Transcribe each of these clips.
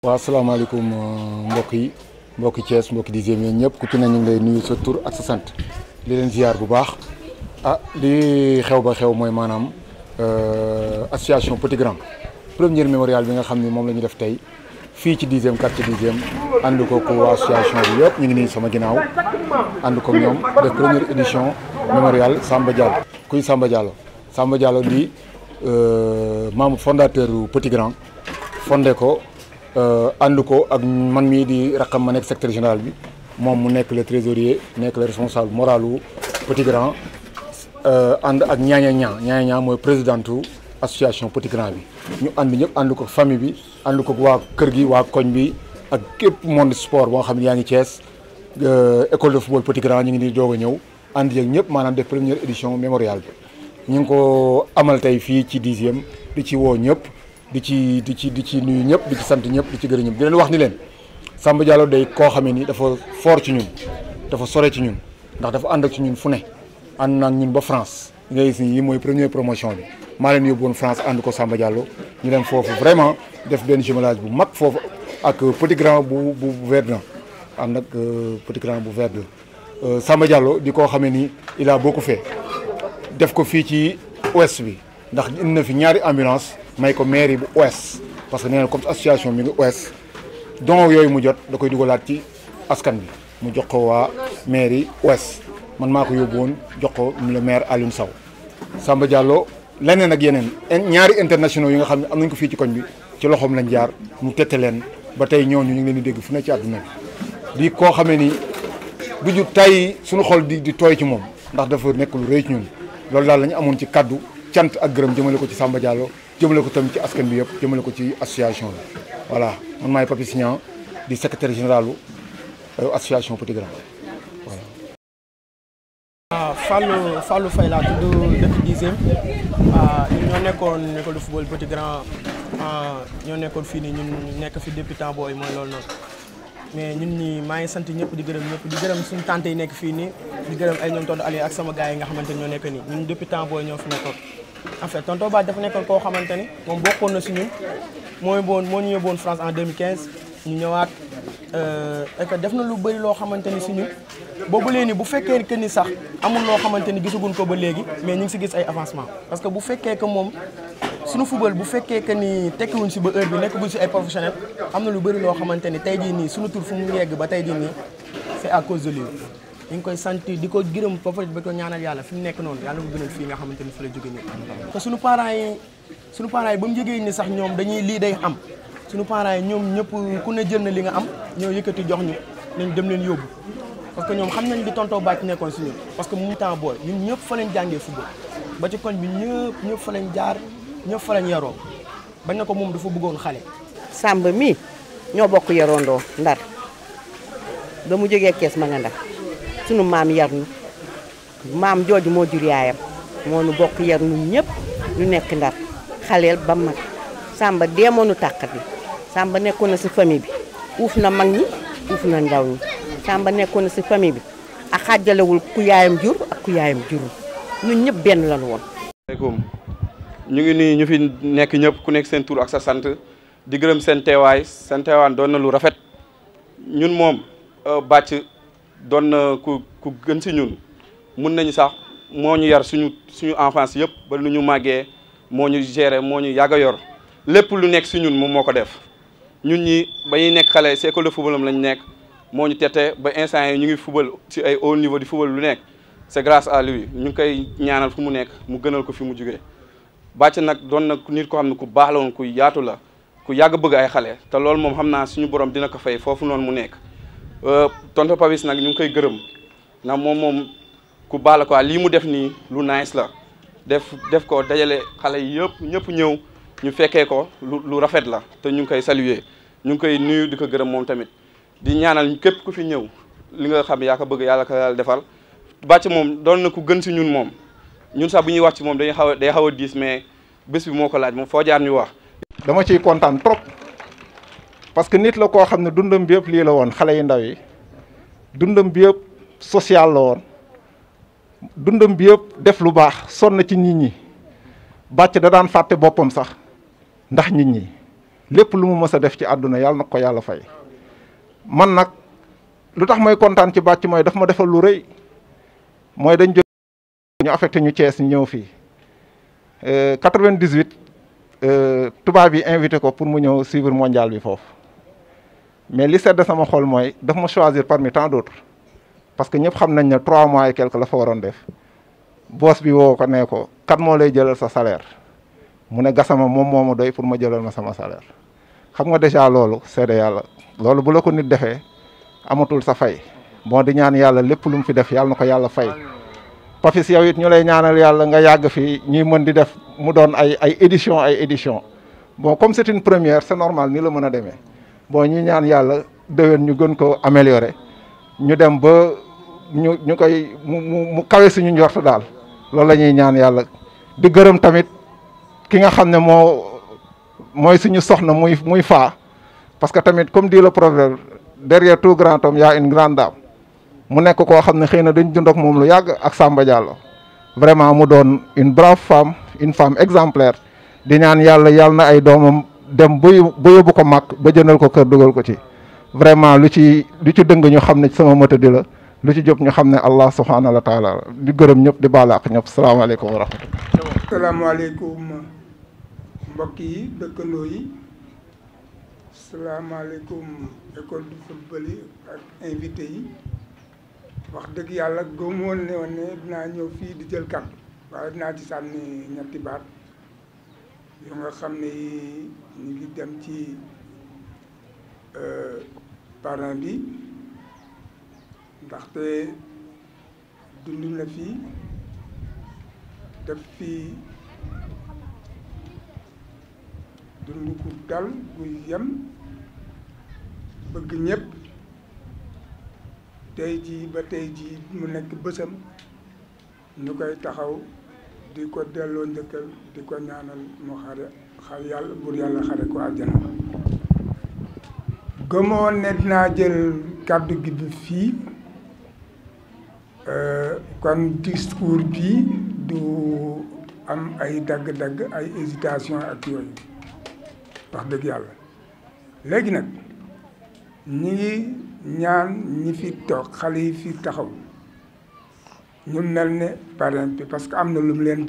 waaw asalaamaaleykum mbokk yi mbokki Thiès mbokki dixième yéen ñëpp ku ci ne ñu ngi lay nuyu sa tur ak sa sant li leen ziar bu baax li xew ba xew mooy maanaam association Petit Grand premier mémorial bi nga xam ni moom la ñu def tey fii ci dixième quartier dixième ànd ko waa association bi yëpp ñu ngi nii sama ginnaaw ànd ko ñoom def première édition mémorial Samba Diallo. kuy Samba Diallo Samba Diallo di membre fondateur Petit Grand fondé ko ànd ko ak man mii di raqam ma nekk secrétaire général bi moom mu nekk le trésorier nekk le responsable moralu Petit Grand ànd ak ñaaña mooy présidentu association Petit Grand bi ñu ànd ñëpp ànd ko famille bi ànd ko waa kër gi waa koñ bi ak képp monde sport boo xam ne yaa ngi Thiès école de football Petit Grand ñu ngi nii doog a ñëw ànd yeeg ñëpp maanaam def première édition mémorial bi ñu ngi ko amal tey fii ci dixième di ci woo ñëpp di ci nuyu ñëpp di ci sant ñëpp di ci gërëm ñëpp di leen wax ni leen Samba Diallo day koo xamee ni dafa fort ci ñun dafa sore ci ñun ndax dafa ànd ak ci ñun fu ne ànd naag ñun ba France ngay gis ni yi mooy première promotion bi maa leen yóbbu woon France ànd ko Samba Diallo ñu dem foofu vraiment def benn jumelage bu mag foofu ak Petit Grand bu Verdun ànd ak Petit Grand bu Verdun Samba Diallo di koo xamee ni il a beaucoup fait def ko fii ci ouest bi ndax indi na fi ñaari ambulance may ko mairie bu ouest parce que nee na comme association mi ngi ouest don yooyu mu jot da koy dugalaat ci askan bi mu jox ko waa mairie ouest man maa ko yóbbu woon jox ko le maire Alioune Sow Samba Diallo leneen ak yeneen ñaari internationaux yi nga xam ne am nañ ko fii ci koñ bi ci loxoom lañ jaar mu tette leen ba tey ñooñu ñu ngi leen di dégg fu ne ci àdduna bi di koo xamee ni du ju tay suñu xol di tooy ci moom ndax dafa nekk lu rëy ci ñun loolu daal la ñu amoon ci kaddu cant ak gërëm jëmale ko ci Samba Diallo jëmale ko tam ci askan bi yëpp jëmale ko ci association bi voilà man maay Papi Signan di secrétaire généralu association Petit Grand voilà. Fallou Faye laa tudd dëkk dixième ñoo nekkoon école de football Petit Grand ñoo nekkoon fii nii ñun nekk fi depuis temps booy mooy loolu noonu mais ñun ñi maa ngi sant ñëpp di gërëm suñu tante yi nekk fii nii di gërëm ay ñoom tonton Aliou ak sama gars yi nga xamante ni ñoo nekk nii ñun depuis temps booy ñoo fi nekkoon en fait tonton Ba dafa nekkoon koo xamante ni moom bokkoon na si ñun moo ñu yóbbuwoon France en 2015 ñu ñëwaat et que def na lu bëri loo xamante ni si ñun boobu léegi bu fekkee que ni sax amul loo xamante ni gisaguñ ko ba léegi mais ñu ngi si gis ay avancement parce que bu fekkee que moom suñu football bu fekkee que ni tekkiwuñ si ba heure bi nekkaguñ si ay professionnel am na lu bëri loo xamante ni tey jii nii suñu tur fu mu yegg ba tey jii nii c'est à cause de lui ñu ngi koy sant di ko gërëm ba pare ba ko ñaanal yàlla fi mu nekk noonu yàlla ko gënal fii nga xamante ni fi la jóge nii te suñu parents yi ba mu jógee ni sax ñoom dañuy lii day am suñu parents yi ñoom ñëpp ku ne jël na li nga am ñoo yëkkati jox ñu nañ dem leen yóbbu parce que ñoom xam nañ di tonton Ba ci nekkoon si ñun parce que mu temps booy ñun ñëpp fa lañ jàngee football ba ci koñ bi ñëpp fa lañ jaar ñëpp fa lañ yaroo bañ na ko moom dafa bëggoon xale. Samba mii ñoo bokk yarondoo Ndar ba mu jógee Kees ma nga Ndar sunu maam yar nu maam jooju moo jur yaayam moo nu bokk yar nu ñëpp ñu nekk Ndar xaleel ba mag Samba deemoonu tàqat bi Samba nekkoon na si famille bi uuf na mag ñi uuf na ndaw ñi Samba nekkoon na si famille bi ak xaajalewul ku yaayam jur ak ku yaayam jurul ñun ñëpp benn lañu woon. asalaamaaleykum ñu ngi nii ñu fi nekk ñëpp ku nekk seen tur ak sa sant di gërëm seen teewaay doon na lu rafet ñun moom bàcc doon na ku gën si ñun mun nañu sax moo ñu yar suñu enfance yëpp ba lu ñu màggee moo ñu géré moo ñu yàgg a yor lépp lu nekk si ñun moom moo ko def ñun ñi ba ñuy nekk xale si école de football am lañ nekk moo ñu tette ba instant yi ñu ngi football ci ay haut niveau di football lu nekk c'est grâce à lui ñu ngi koy ñaanal fu mu nekk mu gënal ko fi mu jugee bàcc nag doon na nit ko xam ne ku baax la woon ku yaatu la ku yàgg bëgg ay xale te loolu moom xam naa suñu borom dina ko fay foofu noonu mu nekk tonton Papis nag ñu ngi koy gërëm ndax moom ku baax la quoi lii mu def nii lu nice la def ko dajale xale yi yëpp ñëpp ñëw ñu fekkee ko lu rafet la te ñu ngi koy saluer ñu ngi koy nuyu di ko gërëm moom tamit di ñaanal képp ku fi ñëw li nga xam yaa ko bëgg yàlla ko yàlla defal bàcc moom doon na ku gën si ñun moom ñun sax bu ñuy wax ci moom day xaw a diis mais bés bi moo ko laaj moom foo jaar ñu wax. dama ciy kontaan trop parce que nit la koo xam ne dundam bi yëpp lii la woon xale yu ndaw yi dundam bi yëpp social la woon dundam bi yëpp def lu baax sonn ci nit ñi bàcc da daan fàtte boppam sax ndax nit ñi lépp lu mu mës a def ci àdduna yàlla na ko yàlla fay. man nag lu tax may kontaan ci bàcc mooy daf ma defal lu rëy mooy dañ jóg ñu affecté ñu Thiès ñu ñëw fii 98 tubaab yi invité ko pour mu ñëw suivre mondial bi foofu mais li sedd sama xol mooy daf ma choisir parmi tant d'autres parce que ñëpp xam nañ ne 3 mois et quelque la fa waroon def boss bi woo ko ne ko kat moo lay jëlal sa salaire mu ne Gassama moom moo ma doy pour ma jëlal ma sama salaire xam nga déjà loolu seede yàlla loolu bu la ko nit defee amatul sa fay bon di ñaan yàlla lépp lu mu fi def yàlla na ko yàlla fay. Papis yow it ñu lay ñaanal yàlla nga yàgg fi ñuy mën di def mu doon ay édition bon comme c'est une première c'est normal ni la mën a demee bon ñi ñaan yàlla déwén ñu gën ko améliorer ñu dem ba ñu koy mu kawe suñu njort daal loolu la ñuy ñaan yàlla di gërëm tamit ki nga xam ne mooy suñu soxna muy faa parce que tamit comme dit le proverbe derrière tout grand homme y a une grande dame mu nekk koo xam ne xëy na dañ dund ak moom lu yàgg ak Samba Diallo vraiment mu doon une brave femme une femme exemplaire di ñaan yàlla na ay doomam dem ba yóbbu ko mag ba jëndal ko kër dugal ko ci vraiment lu ci dëng ñu xam ne sama mëta di la lu ci jëpp ñu xam ne Allah subhanahu wa taala di gërëm ñëpp di baal ak ñëpp salaamaaleykum wa rahmatullah. salaamaaleykum mbokk yi dëkkandoo yi salaamaaleykum école du football yi ak invité yi. wax dëgg yàlla gëmoon ne woon ne dinaa ñëw fii di jël kàddu waaye dinaa ci sànni ñetti baat yoo nga xam ne ñu ngi dem ci parrain bi ndaxte dund na fii def fii dund ku dal gu yem bëgg ñëpp tey jii ba tey jii mu nekk bësam ñu koy taxaw di ko delloo njëkkal di ko ñaanal mu xare yàlla bur yàlla xare ko àjjana gëmoon ne dinaa jël kàddu gi bi fii kon discours bi du am ay dagg-dagg ay hésitation ak yooyu wax dëgg yàlla léegi nag ñi ngi ñaan ñi fi toog xale yi fi taxaw ñu mel ne parrain bi parce que am na lu mu leen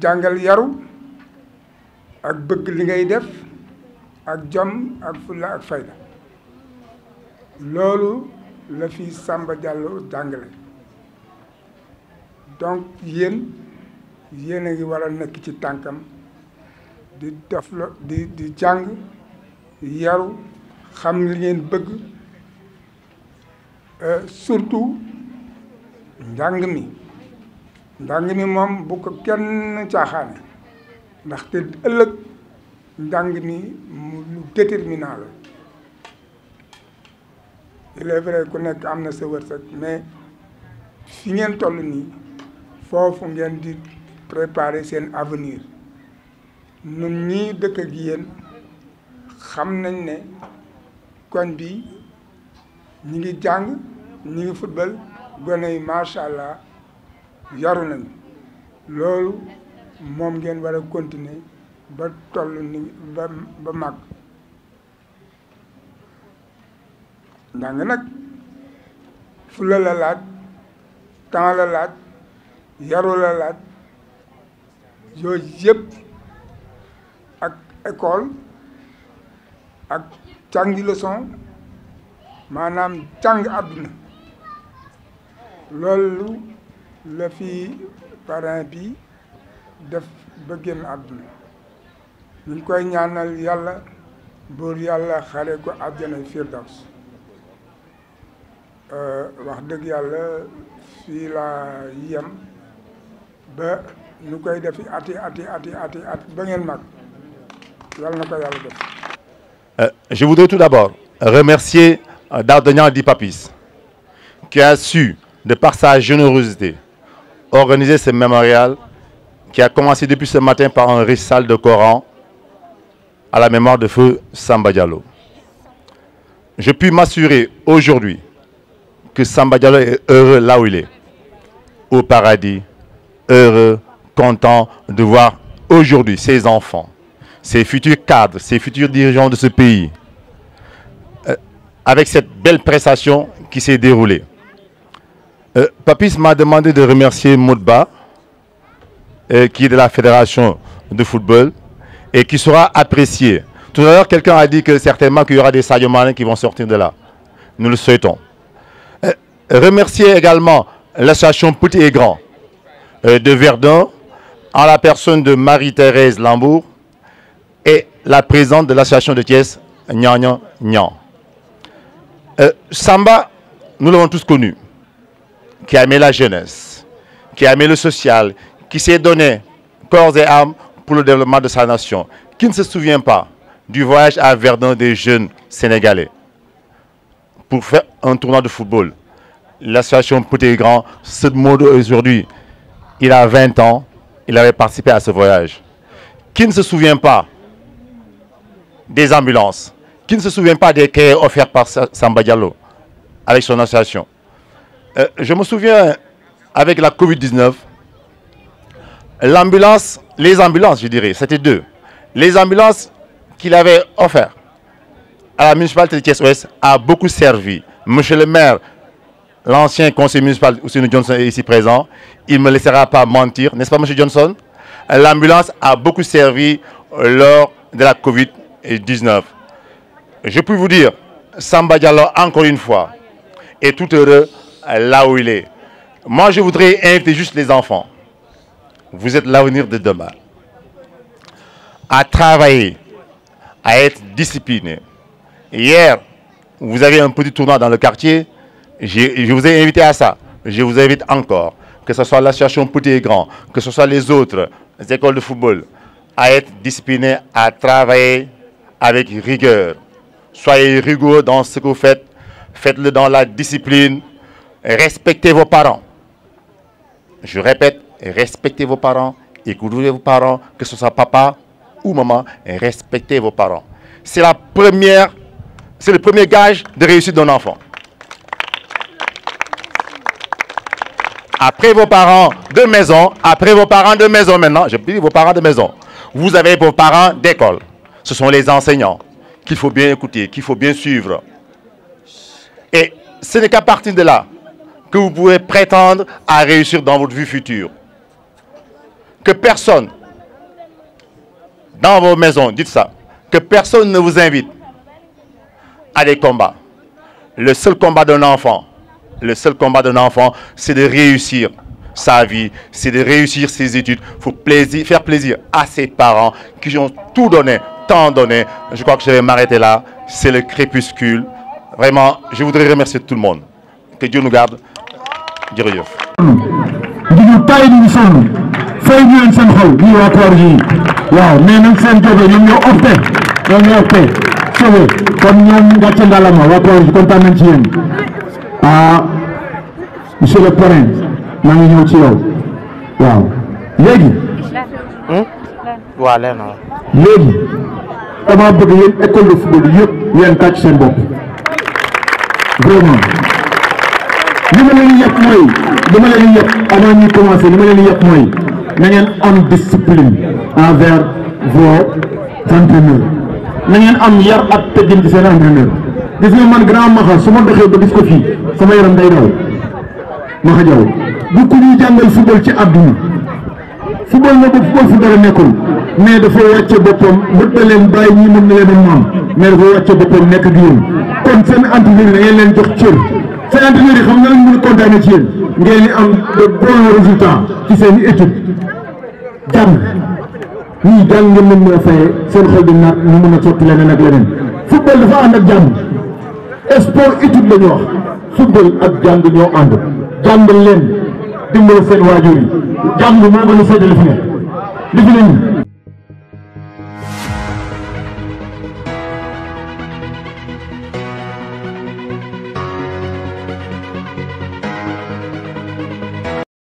jàngal yaru ak bëgg li ngay def ak jom ak fulla ak fayda loolu la fi Samba Diallo jàngale donc yéen a ngi war a nekk ci tànkam di def la di jàng yaru xam li ngeen bëgg surtout njàng mi moom bu ko kenn caaxaane ndaxte ëllëg njàng mi lu déterminant la il est vrai ku nekk am na sa wërsëg mais fi ngeen toll nii foofu ngeen di préparer seen avenir ñun ñii dëkk ak yéen xam nañ ne koñ bi ñi ngi jàng ñi ngi football gone yi macha allah yaru nañu loolu moom ngeen war a continuer ba toll ni ba màgg njàng nag fulla la laaj temps la laaj yaru la laaj yooyu yëpp ak école ak jàngi leçon maanaam jàng àdduna loolu la fi parrain bi def ba génn àdduna ñu ngi koy ñaanal yàlla buur yàlla xare ko àjjana firdaws wax dëgg yàlla fii laa yem ba ñu koy defi ati ba ngeen mag yàlla na ko yàlla def. Je voudrais tout d'abord remercier Dardagnan Di Papis qui a su, de par sa générosité, organiser ce mémorial qui a commencé depuis ce matin par un récital de Coran à la mémoire de feu Samba Diallo. Je puis m'assurer aujourd'hui que Samba Diallo est heureux là où il est, au paradis, heureux, content de voir aujourd'hui ses enfants, ces futurs cadres, ces futurs dirigeants de ce pays, avec cette belle prestation qui s'est déroulée. Papis m'a demandé de remercier Moudba, qui est de la Fédération de football, et qui sera apprécié. Tout à l'heure, quelqu'un a dit que certainement qu'il y aura des Sadio Mané qui vont sortir de là. Nous le souhaitons. Remercier également l'association Petit et Grand de Verdun, en la personne de Marie-Thérèse Lambourg et la présidente de l'association de Thiès, Nyan Nyan. Samba, nous l'avons tous connu, qui a aimé la jeunesse, qui a aimé le social, qui s'est donné corps et âme pour le développement de sa nation. Qui ne se souvient pas du voyage à Verdun des jeunes Sénégalais pour faire un tournoi de football. L'association Petit et Grand, ce mot aujourd'hui, il a 20 ans, il avait participé à ce voyage. Qui ne se souvient pas des ambulances? Qui ne se souvient pas des cahiers offerts par Samba Diallo avec son association? Je me souviens, avec la Covid-19, l'ambulance, les ambulances, je dirais, c'était deux. Les ambulances qu'il avait offertes à la municipalité de Thiès-Ouest a beaucoup servi. Monsieur le maire, l'ancien conseiller municipal Ousseynou Johnson est ici présent. Il ne me laissera pas mentir, n'est-ce pas, monsieur Johnson? L'ambulance a beaucoup servi lors de la Covid-19. Je peux vous dire, Samba Diallo, encore une fois, est tout heureux là où il est. Moi, je voudrais inviter juste les enfants. Vous êtes l'avenir de demain. À travailler, à être disciplinés. Hier, vous avez un petit tournoi dans le quartier. Je vous ai invité à ça. Je vous invite encore, que ce soit l'association Petit et Grand, que ce soit les autres écoles de football, à être disciplinés, à travailler avec rigueur. Soyez rigoureux dans ce que vous faites. Faites-le dans la discipline. Respectez vos parents. Je répète, respectez vos parents. Écoutez vos parents, que ce soit papa ou maman. Respectez vos parents. C'est le premier gage de réussite d'un enfant. Après vos parents de maison, maintenant, je dis vos parents de maison, vous avez vos parents d'école. Ce sont les enseignants qu'il faut bien écouter, qu'il faut bien suivre. Et ce n'est qu'à partir de là que vous pouvez prétendre à réussir dans votre vie future. Que personne, dans vos maisons, dites ça, que personne ne vous invite à des combats. Le seul combat d'un enfant, c'est de réussir sa vie, c'est de réussir ses études. Il faut faire plaisir à ses parents qui ont tout donné, tant donné. Je crois que je vais m'arrêter là. C'est le crépuscule. Vraiment, je voudrais remercier tout le monde. Que Dieu nous garde. Jërëjëf. waaw mais nag seen jóge ñoom ñoo opté sauvé kon ñoom gàcce ngalama waa Koor ji kontaan nañ ci yéen monsieur le parrain maa ngi ñëw ci yow waaw léegi waa leen léegi dama bëgg yéen école de football yëpp yéen tàcc seen bopp vraiment li ma leen yëpp mooy avant ñuy commencer li ma leen yëpp mooy na ngeen am discipline envers vos entraîneurs na ngeen am yar ak teggin ci seen entraîneur gis nga man grand Maxa su ma doxee ba gis ko fii sama yaram day daw Maxa Jaw bu ku ñuy jàngal football ci àdduna football na ba football fu dara nekkul mais dafa wàcce boppam bët na leen bàyyi ñi mën na leen a maam mais dafa wàcce boppam nekk ak yéen kon seen entraîneur da ngeen leen jox cër seen entraîneur yi xam nga lañ mën a kontaane ci yéen ngeen di am de bons résultats ci seen étude jàng ñii jàng ngeen leen mën a fayee seen xol di naat ñu mën a sotti leneen ak leneen football dafa ànd ak jàng sport étude la ñu wax football ak jàng ñoo ànd jàngal leen dimbali seen waajur yi jàng moo gën a séddale fi ne li fi ne